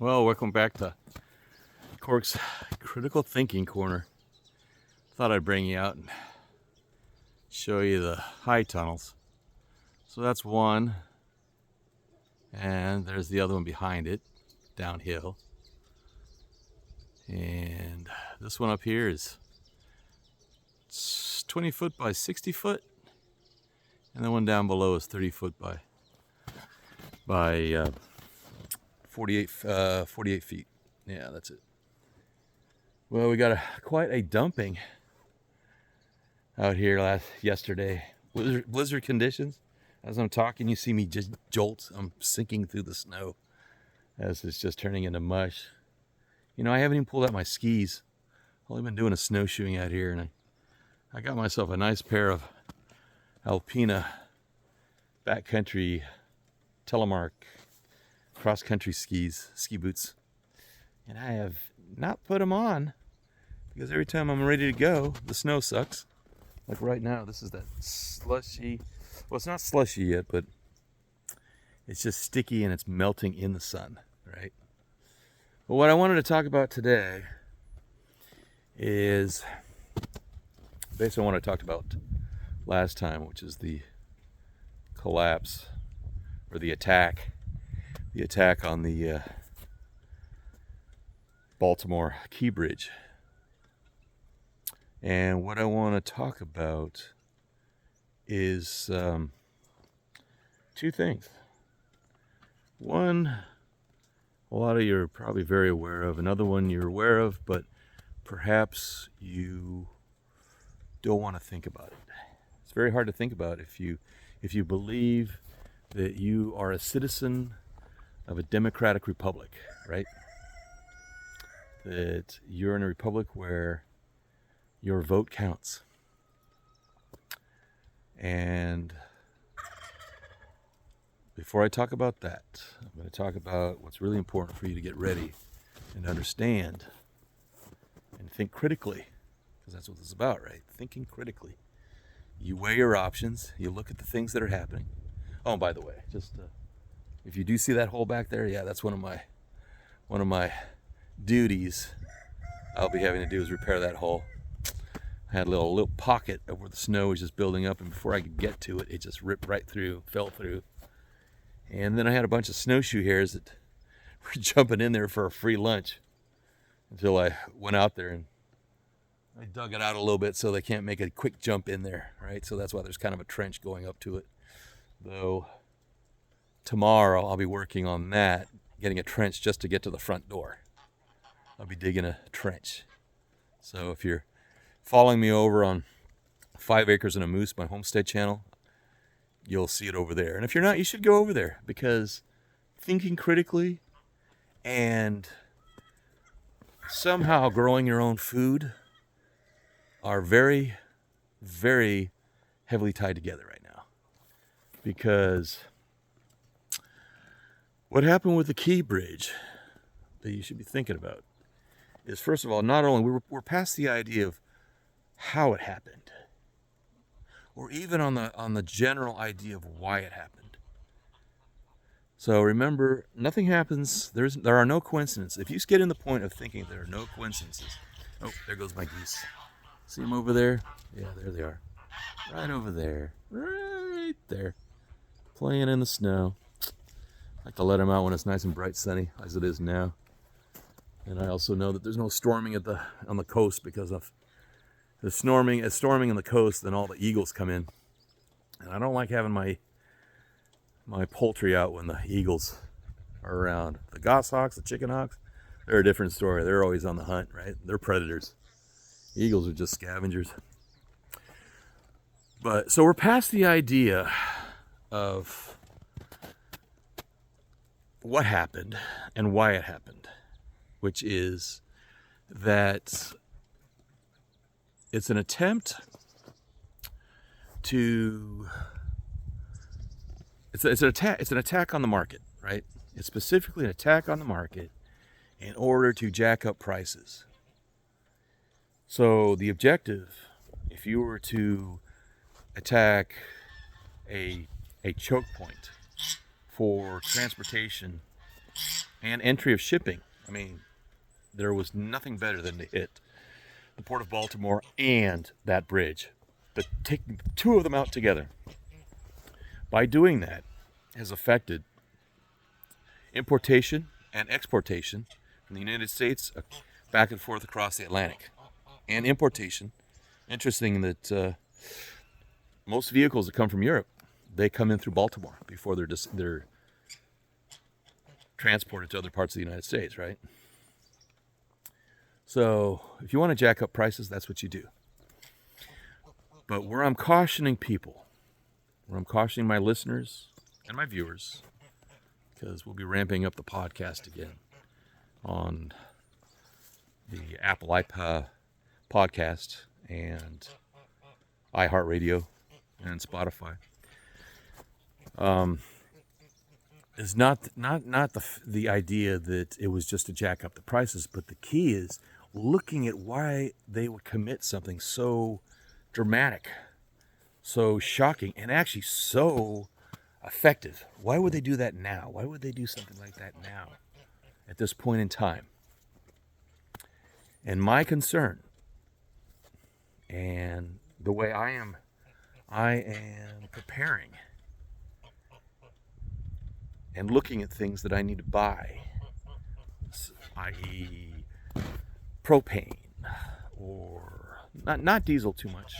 Well, welcome back to Cork's Critical Thinking Corner. Thought I'd bring you out and show you the high tunnels. So that's one, and there's the other one behind it, downhill. And this one up here is 20 foot by 60 foot, and the one down below is 30 foot by 48 feet. Yeah, that's it. Well, we got quite a dumping out here yesterday. Blizzard conditions. As I'm talking, you see me just jolt. I'm sinking through the snow as it's just turning into mush. You know, I haven't even pulled out my skis. I've only been doing a snowshoeing out here, and I got myself a nice pair of Alpina backcountry telemark cross-country ski boots, and I have not put them on because every time I'm ready to go, the snow sucks. Like right now, this is that slushy. Well, it's not slushy yet, but it's just sticky and it's melting in the sun, right? But what I wanted to talk about today is based on what I talked about last time, which is the collapse or the attack on the Baltimore Key Bridge. And what I want to talk about is two things. One, a lot of you are probably very aware of. Another one you're aware of, but perhaps you don't want to think about it. It's very hard to think about if you believe that you are a citizen of a democratic republic, right? That you're in a republic where your vote counts. And before I talk about that, I'm going to talk about what's really important for you to get ready and understand and think critically, because that's what this is about, right? Thinking critically. You weigh your options, you look at the things that are happening. Oh, by the way, just if you do see that hole back there, yeah, that's one of my duties I'll be having to do is repair that hole. I had a little pocket of where the snow was just building up, and before I could get to it, it just ripped right through, fell through. And then I had a bunch of snowshoe hares that were jumping in there for a free lunch until I went out there and I dug it out a little bit so they can't make a quick jump in there, right? So that's why there's kind of a trench going up to it. Though tomorrow I'll be working on that, getting a trench just to get to the front door. I'll be digging a trench. So if you're following me over on 5 Acres and a Moose, my homestead channel, you'll see it over there. And if you're not, you should go over there, because thinking critically and somehow growing your own food are very, very heavily tied together right now. Because what happened with the Key Bridge that you should be thinking about is, first of all, not only we're past the idea of how it happened, or even on the general idea of why it happened. So remember, nothing happens. There are no coincidences. If you get in the point of thinking there are no coincidences, oh, there goes my geese. See them over there? Yeah, there they are. Right over there. Right there. Playing in the snow. I like to let them out when it's nice and bright sunny, as it is now. And I also know that there's no storming on the coast, because of the storming on the coast, then all the eagles come in. And I don't like having my poultry out when the eagles are around. The goshawks, the chicken hawks, they're a different story. They're always on the hunt, right? They're predators. Eagles are just scavengers. But so we're past the idea of what happened and why it happened, which is that it's an attempt to it's an attack on the market, right? It's specifically an attack on the market in order to jack up prices. So the objective, if you were to attack a choke point for transportation and entry of shipping. I mean, there was nothing better than to hit the Port of Baltimore and that bridge. But taking the two of them out together, by doing that, has affected importation and exportation from the United States back and forth across the Atlantic. And importation, interesting that most vehicles that come from Europe, they come in through Baltimore before they're transported to other parts of the United States, right? So if you want to jack up prices, that's what you do. But where I'm cautioning people, where I'm cautioning my listeners and my viewers, because we'll be ramping up the podcast again on the Apple iPod podcast and iHeartRadio and Spotify, is not the idea that it was just to jack up the prices, but the key is looking at why they would commit something so dramatic, so shocking, and actually so effective. Why would they do that now? Why would they do something like that now, at this point in time? And my concern, and the way I am preparing and looking at things that I need to buy, i.e. propane, or not diesel too much,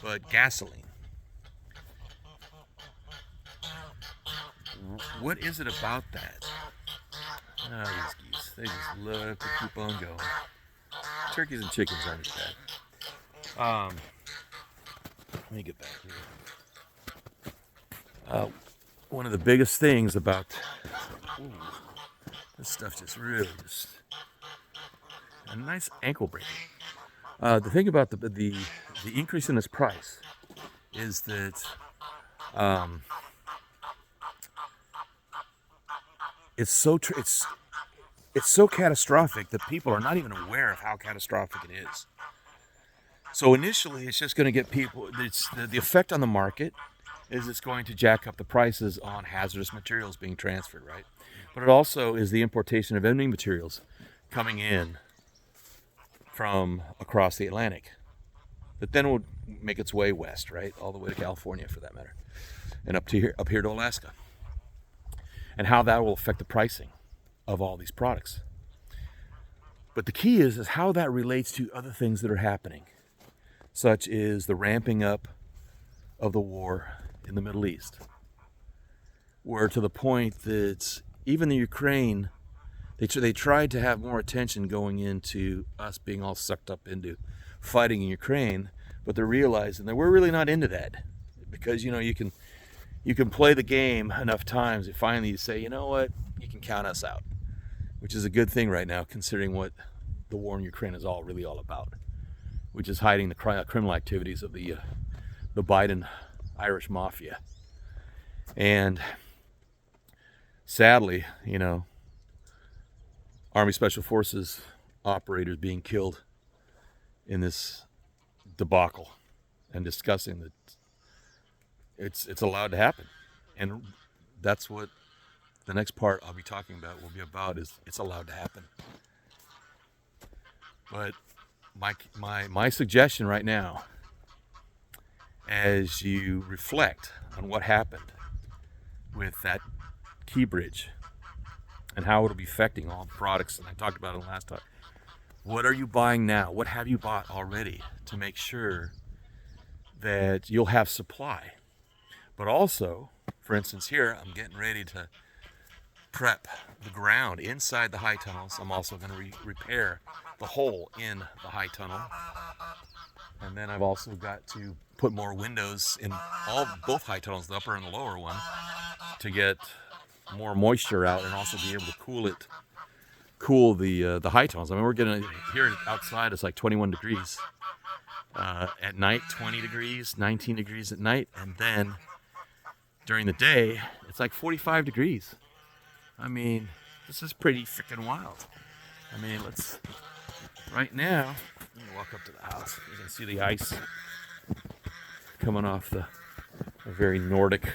but gasoline. What is it about that? Oh, these geese, they just love to keep on going. Turkeys and chickens aren't as bad. Let me get back here. One of the biggest things about this stuff, just really just a nice ankle breaker. The thing about the increase in this price is that it's so catastrophic that people are not even aware of how catastrophic it is. So initially, it's just going to get people. It's the effect on the market is it's going to jack up the prices on hazardous materials being transferred, right? But it also is the importation of ending materials coming in from across the Atlantic that then will make its way west, right, all the way to California for that matter, and up here to Alaska, and how that will affect the pricing of all these products. But the key is how that relates to other things that are happening, such as the ramping up of the war in the Middle East, where to the point that even the Ukraine, they tried to have more attention going into us being all sucked up into fighting in Ukraine, but they're realizing that we're really not into that, because you can play the game enough times that finally you say, you know what, you can count us out, which is a good thing right now, considering what the war in Ukraine is really all about, which is hiding the criminal activities of the Biden Irish mafia. And sadly, Army Special Forces operators being killed in this debacle, and discussing that it's allowed to happen. And that's what the next part I'll be talking about will be about, is it's allowed to happen. But my suggestion right now, as you reflect on what happened with that Key Bridge and how it'll be affecting all the products, and I talked about it last time. What are you buying now? What have you bought already to make sure that you'll have supply? But also, for instance, here I'm getting ready to prep the ground inside the high tunnels. I'm also going to repair the hole in the high tunnel, and then I've also got to put more windows in both high tunnels, the upper and the lower one, to get more moisture out and also be able to cool the high tunnels. I mean, we're getting here outside, it's like 21 degrees at night, 20 degrees, 19 degrees at night, and then during the day it's like 45 degrees. I mean, this is pretty freaking wild. I mean, right now, let me walk up to the house. You can see the ice coming off a very Nordic,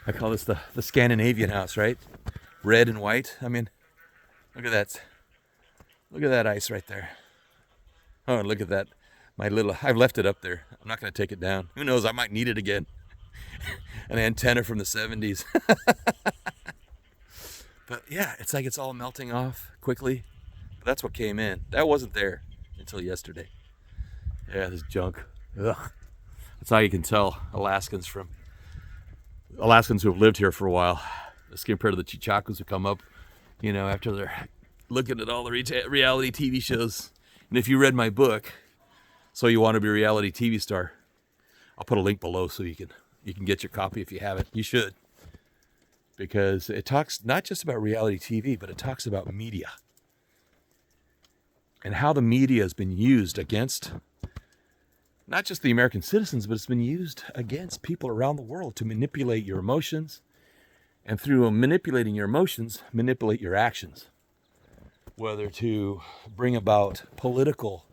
I call this the Scandinavian house, right? red and white. I mean, look at that. Look at that ice right there. Oh, look at that. I've left it up there. I'm not going to take it down. Who knows? I might need it again. An antenna from the 70s. But yeah, it's like it's all melting off quickly. But that's what came in. That wasn't there until yesterday. Yeah, this junk. Ugh. That's how you can tell Alaskans who have lived here for a while, as compared to the Chichakus who come up, after they're looking at all the reality TV shows. And if you read my book, So You Want to Be a Reality TV Star, I'll put a link below so you can get your copy if you haven't. You should. Because it talks not just about reality TV, but it talks about media. And how the media has been used against not just the American citizens, but it's been used against people around the world to manipulate your emotions. And through manipulating your emotions, manipulate your actions. Whether to bring about political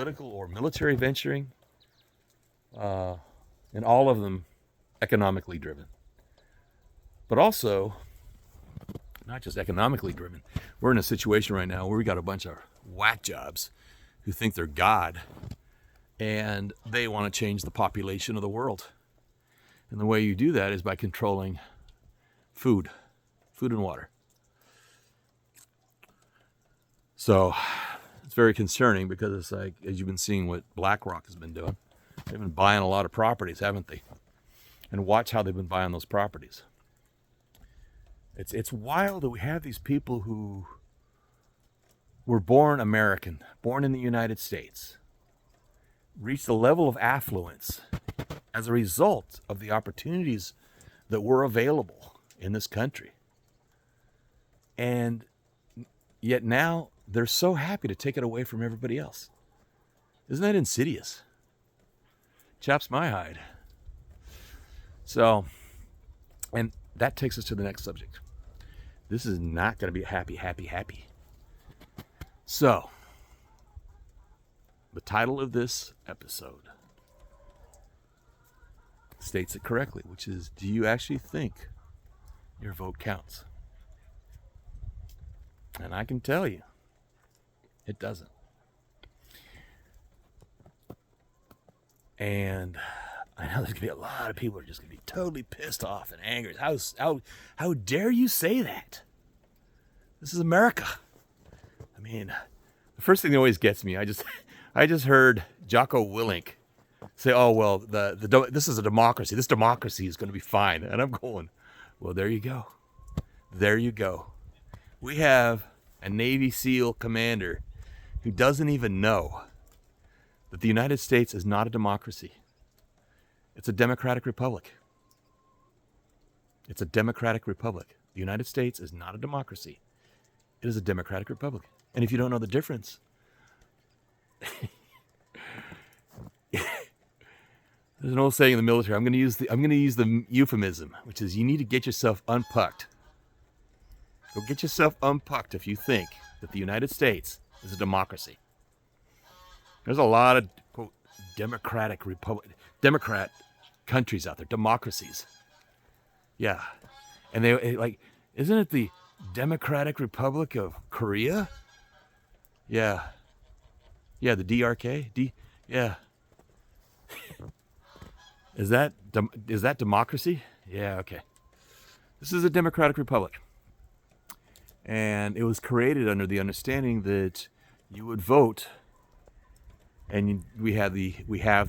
or military venturing, and all of them economically driven. But also, not just economically driven. We're in a situation right now where we got a bunch of whack jobs who think they're God, and they want to change the population of the world. And the way you do that is by controlling food and water. So it's very concerning, because it's like, as you've been seeing what BlackRock has been doing, they've been buying a lot of properties, haven't they? And watch how they've been buying those properties. It's wild that we have these people who were born American, born in the United States, reached a level of affluence as a result of the opportunities that were available in this country. And yet now they're so happy to take it away from everybody else. Isn't that insidious? Chaps my hide. So, and that takes us to the next subject. This is not going to be happy. So, the title of this episode states it correctly, which is, do you actually think your vote counts? And I can tell you, it doesn't. And I know there's going to be a lot of people who are just going to be totally pissed off and angry. How dare you say that? This is America. I mean, the first thing that always gets me, I just heard Jocko Willink say, "Oh well, this is a democracy. This democracy is going to be fine." And I'm going, well, there you go. There you go. We have a Navy SEAL commander who doesn't even know that the United States is not a democracy. It's a democratic republic. It's a democratic republic. The United States is not a democracy. It is a democratic republic. And if you don't know the difference, there's an old saying in the military. I'm going to use the euphemism, which is, you need to get yourself unpucked. Go get yourself unpucked if you think that the United States is a democracy. There's a lot of, quote, Democrat countries out there, democracies. Yeah. And they like, isn't it the Democratic Republic of Korea? Yeah. Yeah, the DRK? Yeah. Is that democracy? Yeah, okay. This is a democratic republic. And it was created under the understanding that you would vote, and we have the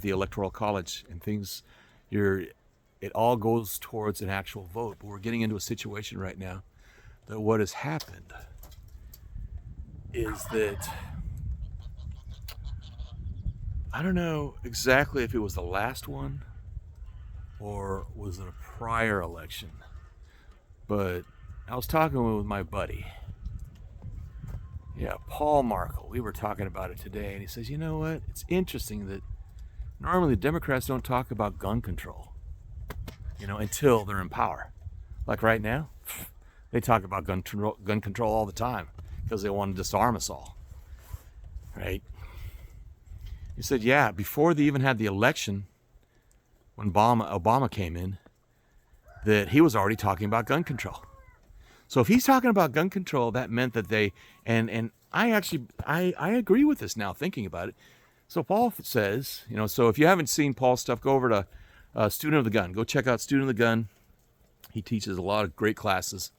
electoral college and things. It all goes towards an actual vote. But we're getting into a situation right now that what has happened is that, I don't know exactly if it was the last one or was it a prior election, but I was talking with my buddy. Yeah, Paul Markle. We were talking about it today, and he says, you know what? It's interesting that normally the Democrats don't talk about gun control, until they're in power. Like right now, they talk about gun control all the time because they want to disarm us all, right? He said, yeah, before they even had the election, when Obama came in, that he was already talking about gun control. So if he's talking about gun control, that meant that they, and I actually, I agree with this now thinking about it. So Paul says, so if you haven't seen Paul's stuff, go over to Student of the Gun. Go check out Student of the Gun. He teaches a lot of great classes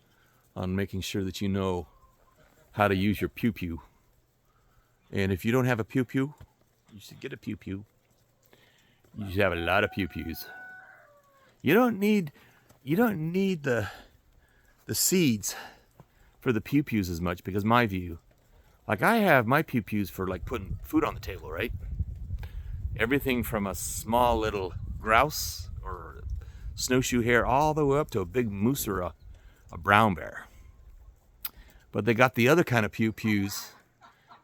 on making sure that you know how to use your pew-pew. And if you don't have a pew-pew, you should get a pew-pew. You should have a lot of pew-pews. You don't need the seeds for the pew-pews as much, because my view, like I have my pew-pews for like putting food on the table, right? Everything from a small little grouse or snowshoe hare all the way up to a big moose or a brown bear. But they got the other kind of pew-pews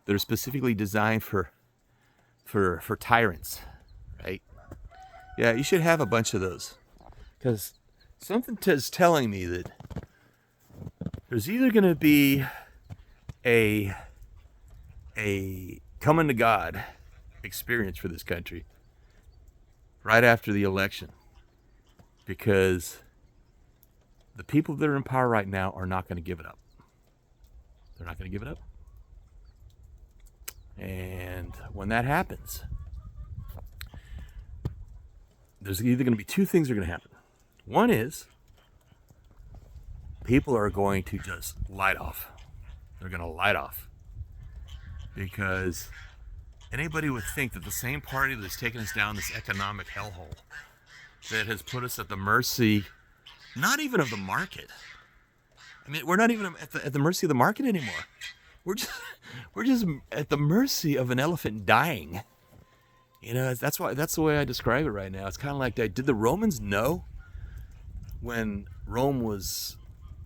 that are specifically designed for tyrants, right? Yeah, you should have a bunch of those, because something is telling me that there's either going to be a coming to God experience for this country right after the election, because the people that are in power right now are not going to give it up. They're not going to give it up. And when that happens, there's either going to be two things that are going to happen. One is people are going to just light off. They're going to light off. Because anybody would think that the same party that's taken us down this economic hellhole, that has put us at the mercy, not even of the market. I mean, we're not even at the mercy of the market anymore. We're just at the mercy of an elephant dying. That's the way I describe it right now. It's kind of like that. Did the Romans know when Rome was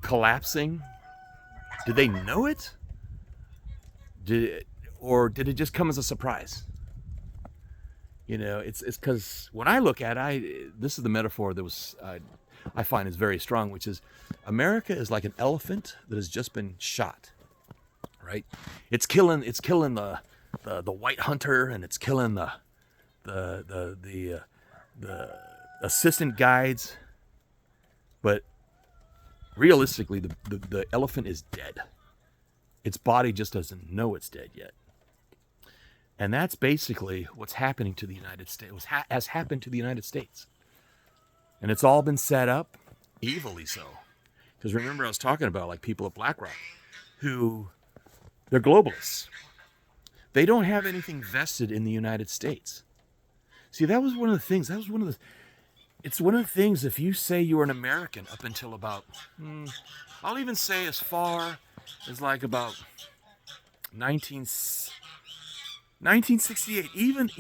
collapsing? Did they know it? Or did it just come as a surprise? It's because when I look at it, this is the metaphor that was I find is very strong, which is America is like an elephant that has just been shot. Right? It's killing the white hunter, and it's killing the assistant guides. But realistically, the elephant is dead. Its body just doesn't know it's dead yet. And that's basically what's happening to the United States, has happened to the United States. And it's all been set up, evilly so. Because remember, I was talking about like people at BlackRock who, they're globalists. They don't have anything vested in the United States. See, that was one of the things. It's one of the things, if you say you were an American up until about, I'll even say as far as like about 1968, even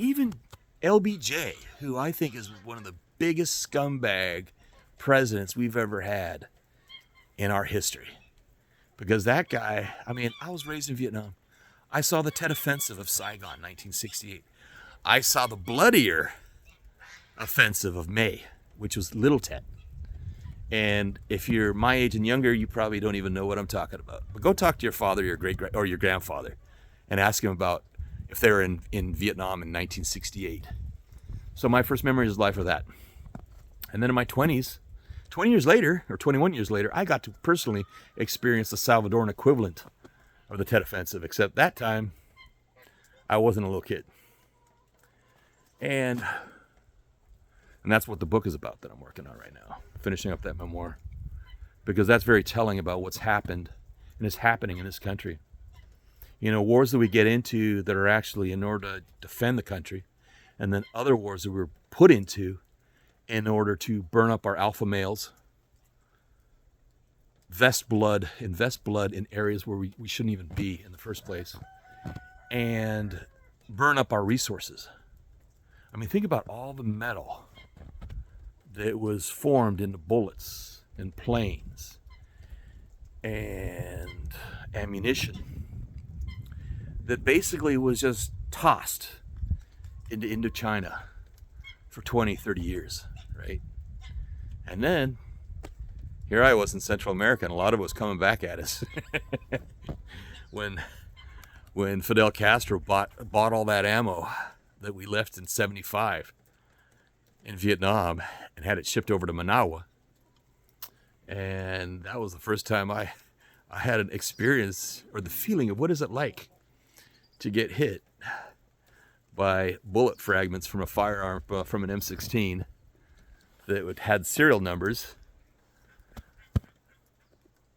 LBJ, who I think is one of the biggest scumbag presidents we've ever had in our history. Because that guy, I was raised in Vietnam. I saw the Tet Offensive of Saigon, 1968. I saw the bloodier offensive of May, which was Little Tet. And if you're my age and younger, you probably don't even know what I'm talking about. But go talk to your father, or your grandfather, and ask him about if they were in Vietnam in 1968. So my first memory is life of that. And then in my 20s, 20 years later, or 21 years later, I got to personally experience the Salvadoran equivalent of the Tet Offensive, except that time, I wasn't a little kid. And that's what the book is about that I'm working on right now, finishing up that memoir. Because that's very telling about what's happened and is happening in this country. Wars that we get into that are actually in order to defend the country, and then other wars that we're put into in order to burn up our alpha males, invest blood in areas where we shouldn't even be in the first place, and burn up our resources. Think about all the metal that was formed into bullets and planes and ammunition that basically was just tossed into Indochina for 20, 30 years, right? And then here I was in Central America, and a lot of it was coming back at us. when Fidel Castro bought all that ammo that we left in 75 in Vietnam and had it shipped over to Managua, And that was the first time I had an experience or the feeling of what is it like to get hit by bullet fragments from a firearm, from an M16 that had serial numbers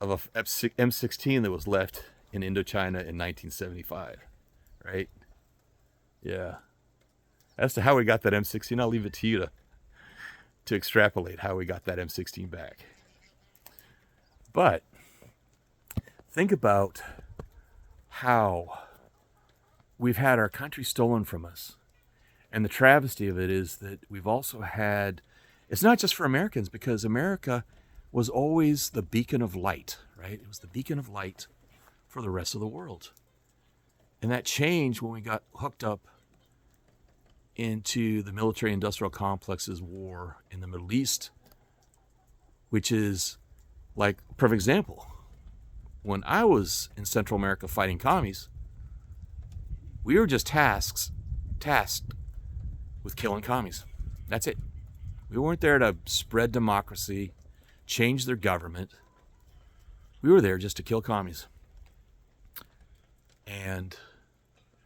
of a M16 that was left in Indochina in 1975, right? Yeah. As to how we got that M16, I'll leave it to you to extrapolate how we got that M16 back. But think about how we've had our country stolen from us. And the travesty of it is that we've also had, it's not just for Americans, because America was always the beacon of light, right? It was the beacon of light for the rest of the world. And that changed when we got hooked up into the military-industrial complex's war in the Middle East, which is like a perfect example. When I was in Central America fighting commies, we were just tasked with killing commies. That's it. We weren't there to spread democracy, change their government. We were there just to kill commies. And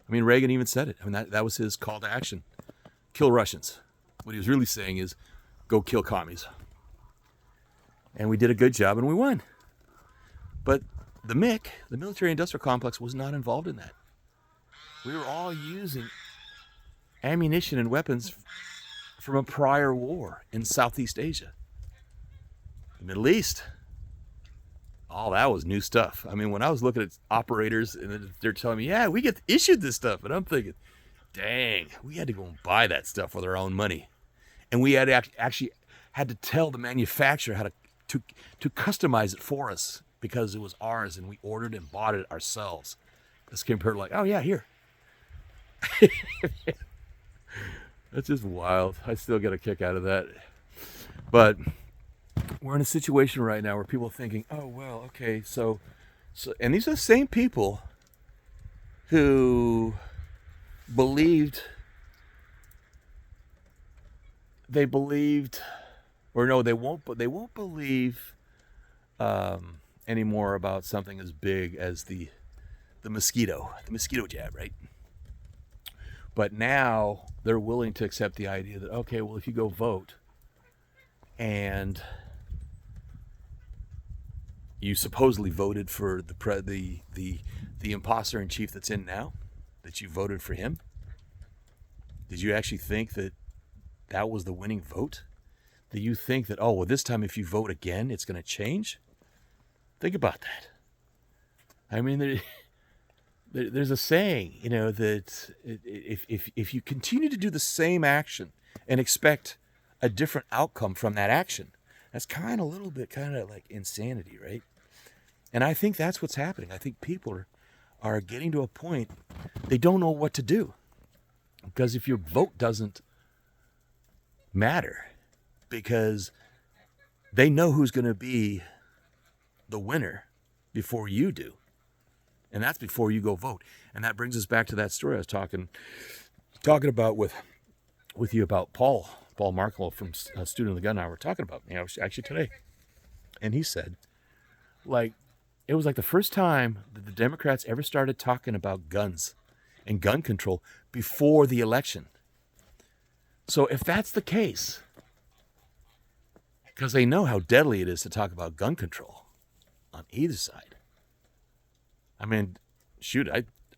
I mean, Reagan even said it. I mean, that was his call to action. Kill Russians. What he was really saying is, go kill commies. And we did a good job and we won. But the MIC, the military industrial complex, was not involved in that. We were all using ammunition and weapons from a prior war in Southeast Asia. The Middle East. All that was new stuff. I mean, when I was looking at operators and they're telling me, yeah, we get issued this stuff. And I'm thinking, dang, we had to go and buy that stuff with our own money. And we had actually had to tell the manufacturer how to customize it for us because it was ours and we ordered and bought it ourselves. This compared to like, oh yeah, here. That's just wild. I still get a kick out of that. But we're in a situation right now where people are thinking, oh, well, okay, so, and these are the same people who believed, or no, they won't believe anymore about something as big as the mosquito jab, right? But now they're willing to accept the idea that, okay, well, if you go vote and you supposedly voted for the imposter in chief that's in now, that you voted for him, did you actually think that was the winning vote? Do you think that, oh, well, this time if you vote again, it's going to change? Think about that. I mean, there's a saying, you know, that if you continue to do the same action and expect a different outcome from that action, that's kind of a little bit kind of like insanity, right? And I think that's what's happening. I think people are getting to a point they don't know what to do. Because if your vote doesn't matter, because they know who's going to be the winner before you do. And that's before you go vote. And that brings us back to that story I was talking about with you about Paul Markle from Student of the Gun. And I were talking about, you know, actually today. And he said, like, it was like the first time that the Democrats ever started talking about guns and gun control before the election. So if that's the case, because they know how deadly it is to talk about gun control on either side. I mean, shoot,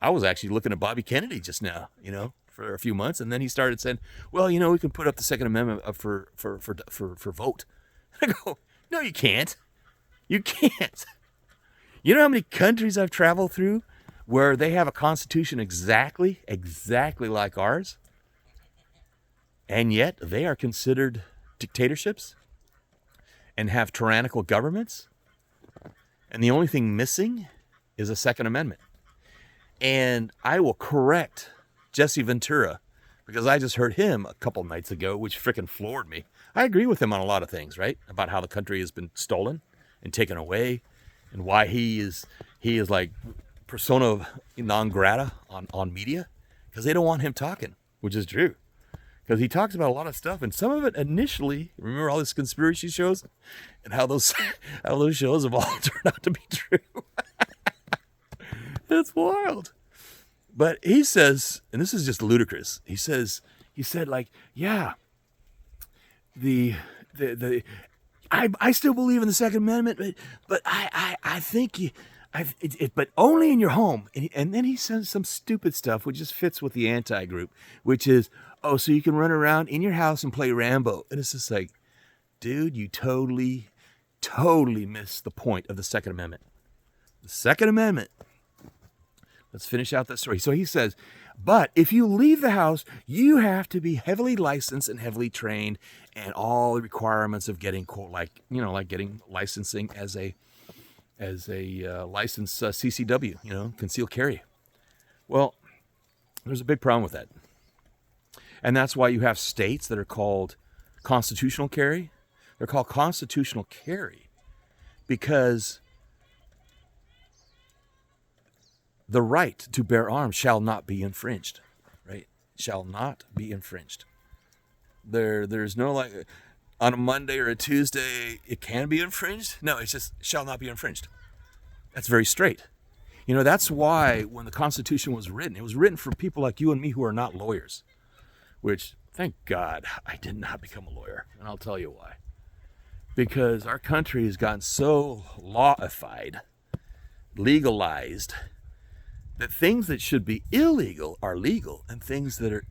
I was actually looking at Bobby Kennedy just now, you know, for a few months, and then he started saying, well, you know, we can put up the Second Amendment up for vote. I go, no, you can't. You can't. You know how many countries I've traveled through where they have a constitution exactly like ours, and yet they are considered dictatorships and have tyrannical governments, and the only thing missing is a Second Amendment. And I will correct Jesse Ventura because I just heard him a couple nights ago, which freaking floored me. I agree with him on a lot of things, right? About how the country has been stolen and taken away, and why he is like persona non grata on media because they don't want him talking, which is true. because he talks about a lot of stuff, and some of it initially, remember all these conspiracy shows and how those shows have all turned out to be true. It's wild. But he says, and this is just ludicrous. He said like, yeah, I still believe in the Second Amendment, but I think but only in your home. And then he says some stupid stuff which just fits with the anti-group, which is, oh, so you can run around in your house and play Rambo. And it's just like, dude, you totally missed the point of the Second Amendment. The Second Amendment. Let's finish out that story. So he says, but if you leave the house, you have to be heavily licensed and heavily trained, and all the requirements of getting, quote, like getting licensing as a licensed CCW, concealed carry. Well, there's a big problem with that. And that's why you have states that are called constitutional carry. They're called constitutional carry because the right to bear arms shall not be infringed, right? Shall not be infringed. There's no like on a Monday or a Tuesday, it can be infringed. No, it's just shall not be infringed. That's very straight. That's why when the Constitution was written, it was written for people like you and me who are not lawyers, which thank God I did not become a lawyer. And I'll tell you why. Because our country has gotten so lawified, legalized, that things that should be illegal are legal, and things that are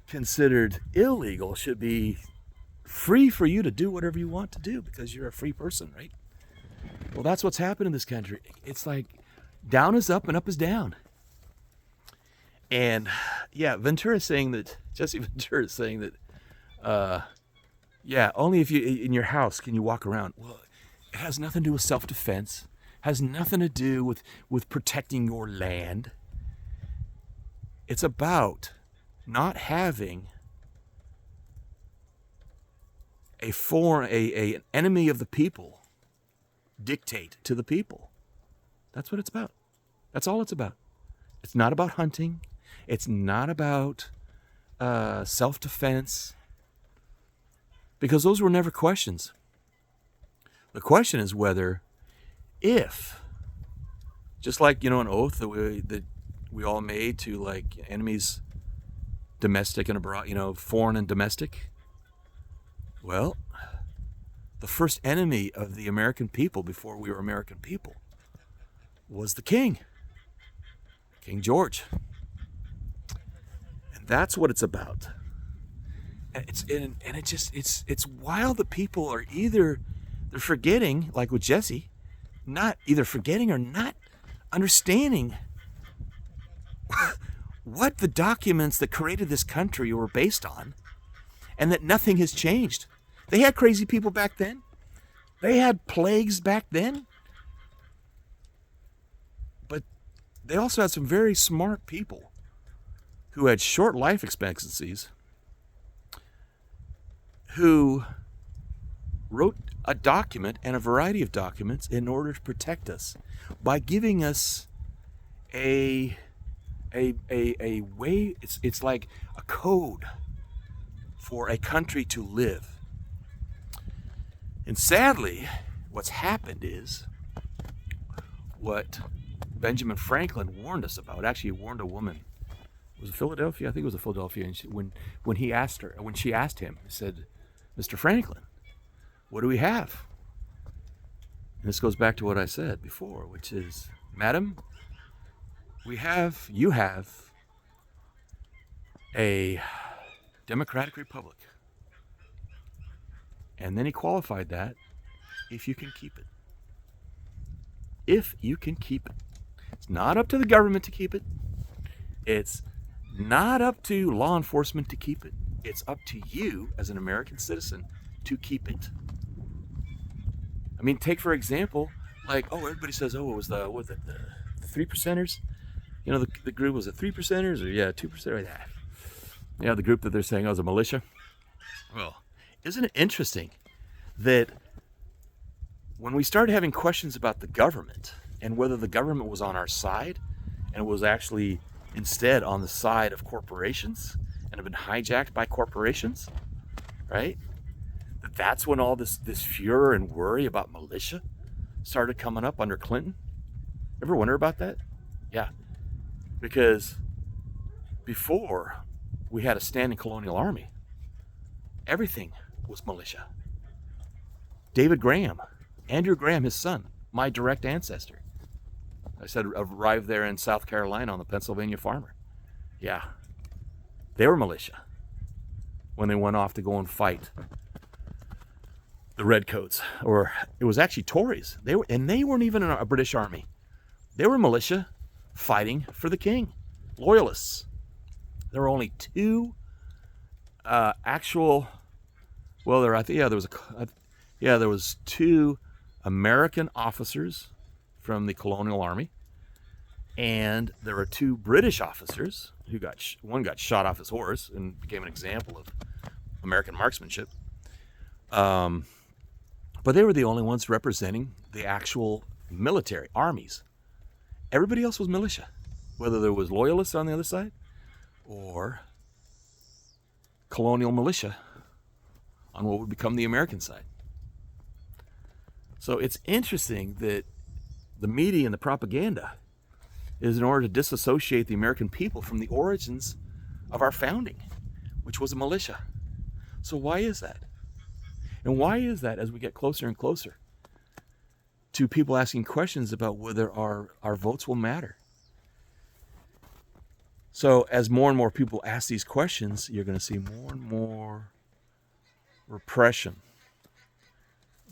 considered illegal should be free for you to do whatever you want to do because you're a free person, right? Well, that's what's happened in this country. It's like down is up and up is down. And yeah, Jesse Ventura is saying that, only if you in your house can you walk around. Well, it has nothing to do with self-defense. Has nothing to do with protecting your land. It's about not having an enemy of the people dictate to the people. That's what it's about. That's all it's about. It's not about hunting. It's not about self-defense, because those were never questions. The question is whether, if, just like an oath that we all made to like enemies, domestic and abroad, foreign and domestic. Well, the first enemy of the American people before we were American people was the King George, and that's what it's about. And it's wild that people are they're forgetting, like with Jesse. Not either forgetting or not understanding what the documents that created this country were based on, and that nothing has changed. They had crazy people back then. They had plagues back then. But they also had some very smart people who had short life expectancies, who wrote a document and a variety of documents in order to protect us by giving us a way. It's like a code for a country to live. And sadly, what's happened is what Benjamin Franklin warned us about. Actually, he warned a woman. Was it Philadelphia? I think it was Philadelphia. And when she asked him, he said, "Mr. Franklin, what do we have?" And this goes back to what I said before, which is, "Madam, you have a democratic republic." And then he qualified that, if you can keep it. If you can keep it. It's not up to the government to keep it. It's not up to law enforcement to keep it. It's up to you as an American citizen to keep it. I mean, take for example, like, everybody says, it was the 3%ers? The group, was it 3%ers or 2%? The group that they're saying was a militia. Well, isn't it interesting that when we started having questions about the government and whether the government was on our side and was actually instead on the side of corporations and have been hijacked by corporations, right? That's when all this furor and worry about militia started coming up under Clinton. Ever wonder about that? Yeah, because before we had a standing colonial army, everything was militia. David Graham, Andrew Graham, his son, my direct ancestor, I said arrived there in South Carolina on the Pennsylvania Farmer. Yeah, they were militia when they went off to go and fight the Redcoats, or it was actually Tories. They weren't even in a British army. They were militia fighting for the king, loyalists. There were only two actual. Well, there was two American officers from the colonial army, and there were two British officers who one got shot off his horse and became an example of American marksmanship. But they were the only ones representing the actual military armies. Everybody else was militia, whether there was loyalists on the other side or colonial militia on what would become the American side. So it's interesting that the media and the propaganda is in order to disassociate the American people from the origins of our founding, which was a militia. So why is that? And why is that as we get closer and closer to people asking questions about whether our votes will matter? So as more and more people ask these questions, you're going to see more and more repression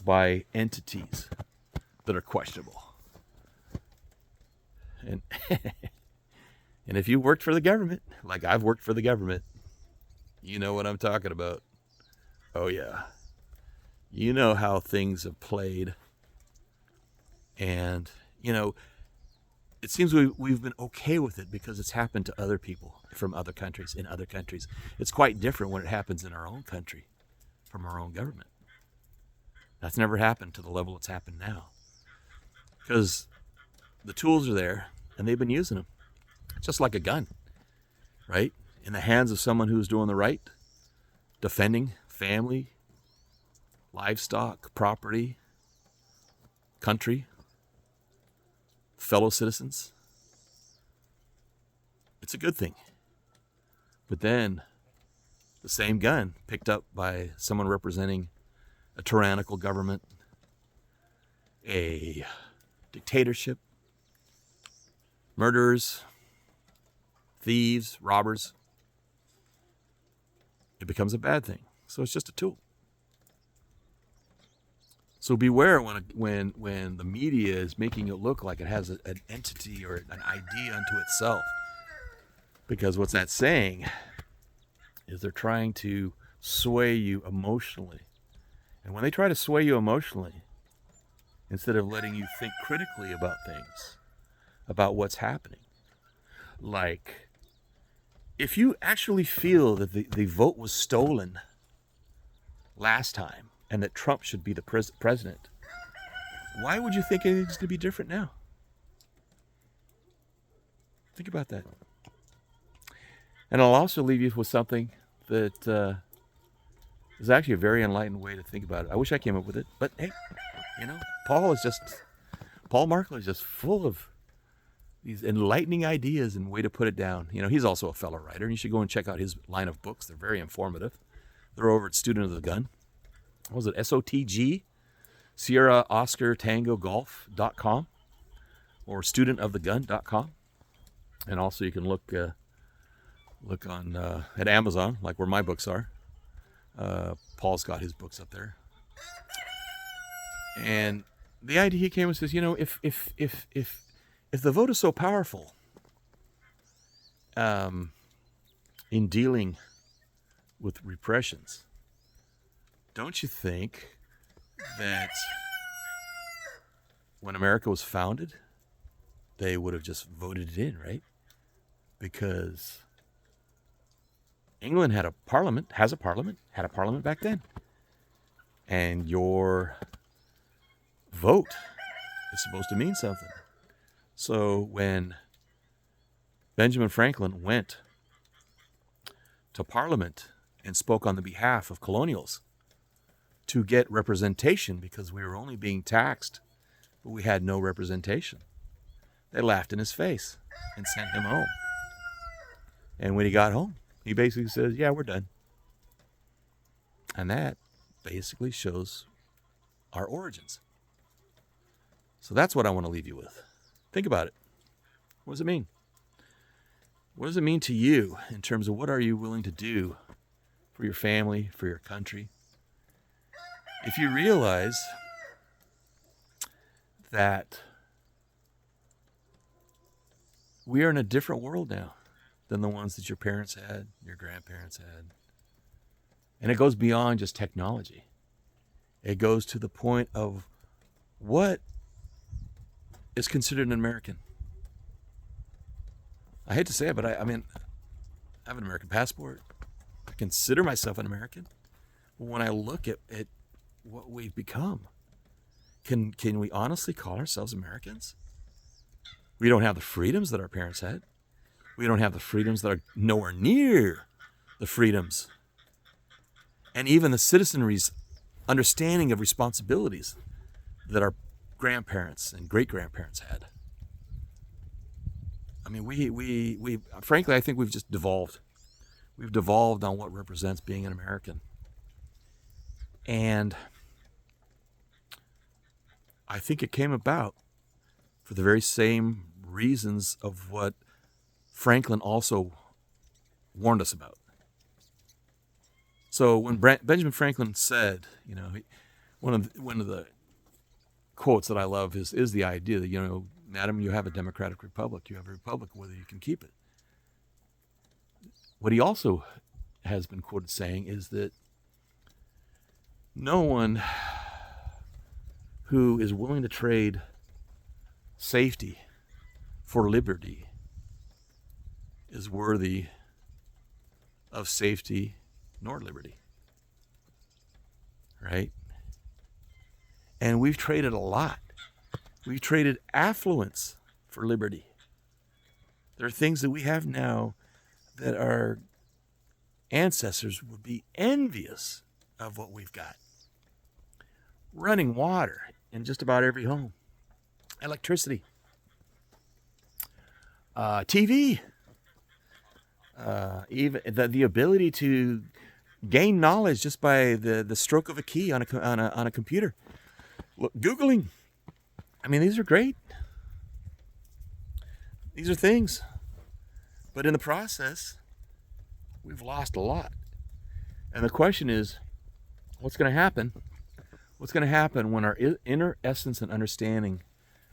by entities that are questionable. And and if you worked for the government, like I've worked for the government, you know what I'm talking about. Oh yeah. You know how things have played. And, it seems we've been okay with it because it's happened to other people from other countries, in other countries. It's quite different when it happens in our own country, from our own government. That's never happened to the level it's happened now. Because the tools are there, and they've been using them. Just like a gun, right? In the hands of someone who's doing the right, defending family, livestock, property, country, fellow citizens. It's a good thing. But then the same gun picked up by someone representing a tyrannical government, a dictatorship, murderers, thieves, robbers, it becomes a bad thing. So it's just a tool. So beware when the media is making it look like it has an entity or an idea unto itself. Because what's that saying is they're trying to sway you emotionally. And when they try to sway you emotionally, instead of letting you think critically about things, about what's happening, like if you actually feel that the vote was stolen last time, and that Trump should be the president, why would you think anything's going to be different now? Think about that. And I'll also leave you with something that is actually a very enlightened way to think about it. I wish I came up with it, but hey, Paul Markle is just full of these enlightening ideas and way to put it down. He's also a fellow writer, and you should go and check out his line of books. They're very informative. They're over at Student of the Gun. What was it? SOTG? Sierra Oscar Tango Golf.com or studentofthegun.com. And also you can look on at Amazon, like where my books are. Paul's got his books up there. And the idea he came and says, if the vote is so powerful in dealing with repressions, don't you think that when America was founded, they would have just voted it in, right? Because England had a parliament back then. And your vote is supposed to mean something. So when Benjamin Franklin went to Parliament and spoke on the behalf of colonials to get representation because we were only being taxed, but we had no representation. They laughed in his face and sent him home. And when he got home, he basically says, yeah, we're done. And that basically shows our origins. So that's what I want to leave you with. Think about it. What does it mean? What does it mean to you in terms of what are you willing to do for your family, for your country? If you realize that we are in a different world now than the ones that your parents had, your grandparents had. And it goes beyond just technology. It goes to the point of what is considered an American. I hate to say it, but I mean, I have an American passport. I consider myself an American. But when I look at what we've become, can we honestly call ourselves Americans? We don't have the freedoms that our parents had. We don't have the freedoms that are nowhere near the freedoms. And even the citizenry's understanding of responsibilities that our grandparents and great-grandparents had. I mean, we frankly, I think we've just devolved. We've devolved on what represents being an American. And I think it came about for the very same reasons of what Franklin also warned us about. So when Benjamin Franklin said, you know, one of the quotes that I love is the idea that, you know, madam, you have a democratic republic. You have a republic, whether you can keep it. What he also has been quoted saying is that no one who is willing to trade safety for liberty is worthy of safety nor liberty. Right? And we've traded a lot. We've traded affluence for liberty. There are things that we have now that our ancestors would be envious of what we've got. Running water in just about every home. Electricity. TV. Even the ability to gain knowledge just by the stroke of a key on a computer. Look, Googling. I mean, these are great. These are things. But in the process, we've lost a lot. And the question is, what's going to happen? What's going to happen when our inner essence and understanding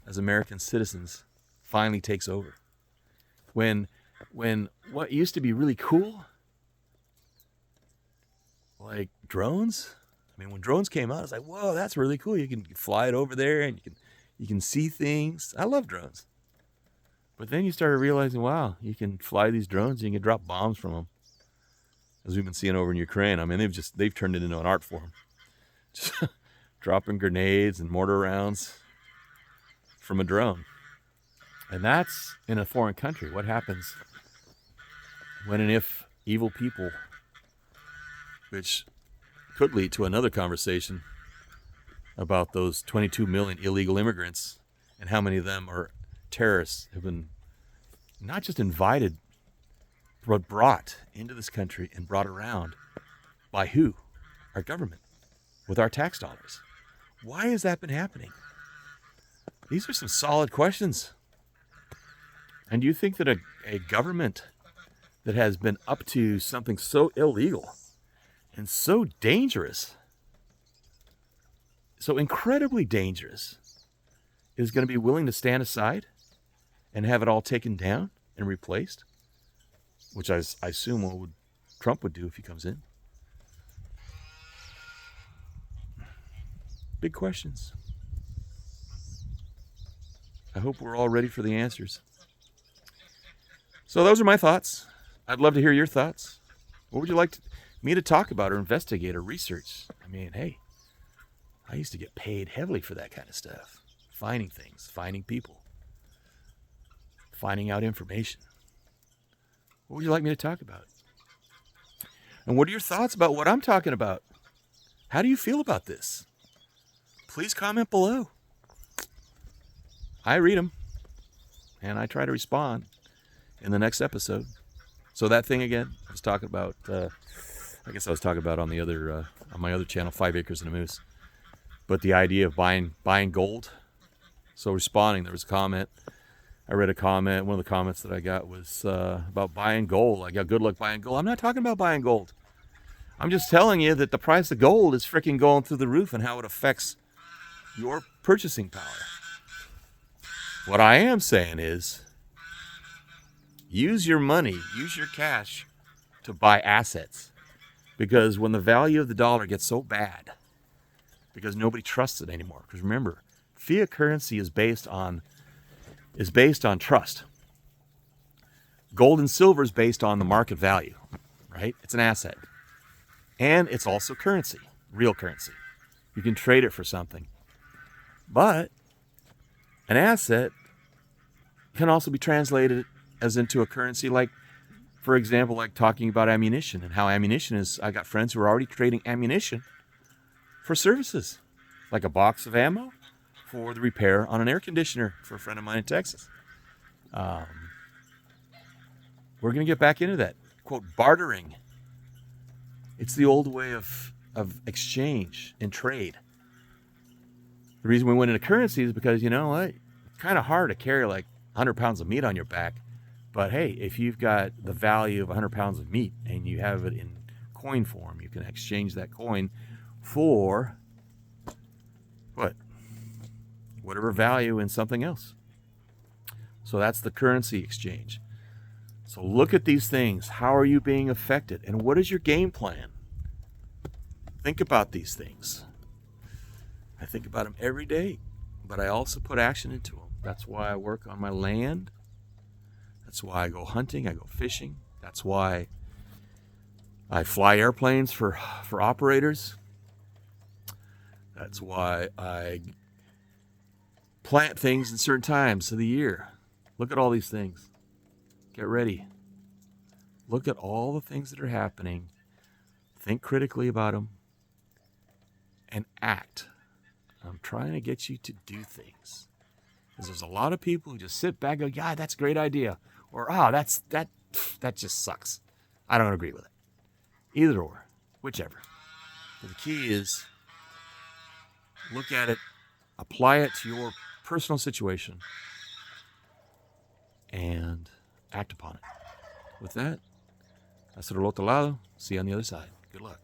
as American citizens finally takes over? When what used to be really cool, like drones, I mean, when drones came out, it's like, whoa, that's really cool. You can fly it over there and you can see things. I love drones. But then you started realizing, wow, you can fly these drones and you can drop bombs from them. As we've been seeing over in Ukraine. I mean, they've turned it into an art form. Just dropping grenades and mortar rounds from a drone. And that's in a foreign country. What happens when and if evil people, which could lead to another conversation about those 22 million illegal immigrants and how many of them are terrorists, have been not just invited, but brought into this country and brought around by who? Our government, with our tax dollars. Why has that been happening? These are some solid questions. And do you think that a government that has been up to something so illegal and so dangerous, so incredibly dangerous, is going to be willing to stand aside and have it all taken down and replaced? Which I assume what Trump would do if he comes in. Big questions. I hope we're all ready for the answers. So those are my thoughts. I'd love to hear your thoughts. What would you like me to talk about or investigate or research? I mean, hey, I used to get paid heavily for that kind of stuff. Finding things, finding people, finding out information. What would you like me to talk about? And what are your thoughts about what I'm talking about? How do you feel about this? Please comment below. I read them, and I try to respond in the next episode. So that thing again, I was talking about, I guess I was talking about on the other, on my other channel, 5 Acres and a Moose. But the idea of buying gold. So responding, there was a comment. I read a comment. One of the comments that I got was about buying gold. I got good luck buying gold. I'm not talking about buying gold. I'm just telling you that the price of gold is freaking going through the roof and how it affects your purchasing power. What I am saying is use your money, use your cash to buy assets. Because when the value of the dollar gets so bad, because nobody trusts it anymore. Because remember, fiat currency is based on trust. Gold and silver is based on the market value, right? It's an asset. And it's also currency, real currency. You can trade it for something. But an asset can also be translated as into a currency, like, for example, like talking about ammunition and how ammunition is. I got friends who are already trading ammunition for services, like a box of ammo for the repair on an air conditioner for a friend of mine in Texas. We're going to get back into that. Quote, bartering. It's the old way of exchange and trade. The reason we went into currency is because, you know what? It's kind of hard to carry like 100 pounds of meat on your back. But hey, if you've got the value of 100 pounds of meat and you have it in coin form, you can exchange that coin for what? Whatever value in something else. So that's the currency exchange. So look at these things. How are you being affected? And what is your game plan? Think about these things. I think about them every day, but I also put action into them. That's why I work on my land. That's why I go hunting, I go fishing. That's why I fly airplanes for operators. That's why I plant things in certain times of the year. Look at all these things. Get ready. Look at all the things that are happening. Think critically about them and act. I'm trying to get you to do things. Because there's a lot of people who just sit back and go, yeah, that's a great idea. Or, that just sucks. I don't agree with it. Either or, whichever. But the key is look at it, apply it to your personal situation, and act upon it. With that, hasta el otro lado. See you on the other side. Good luck.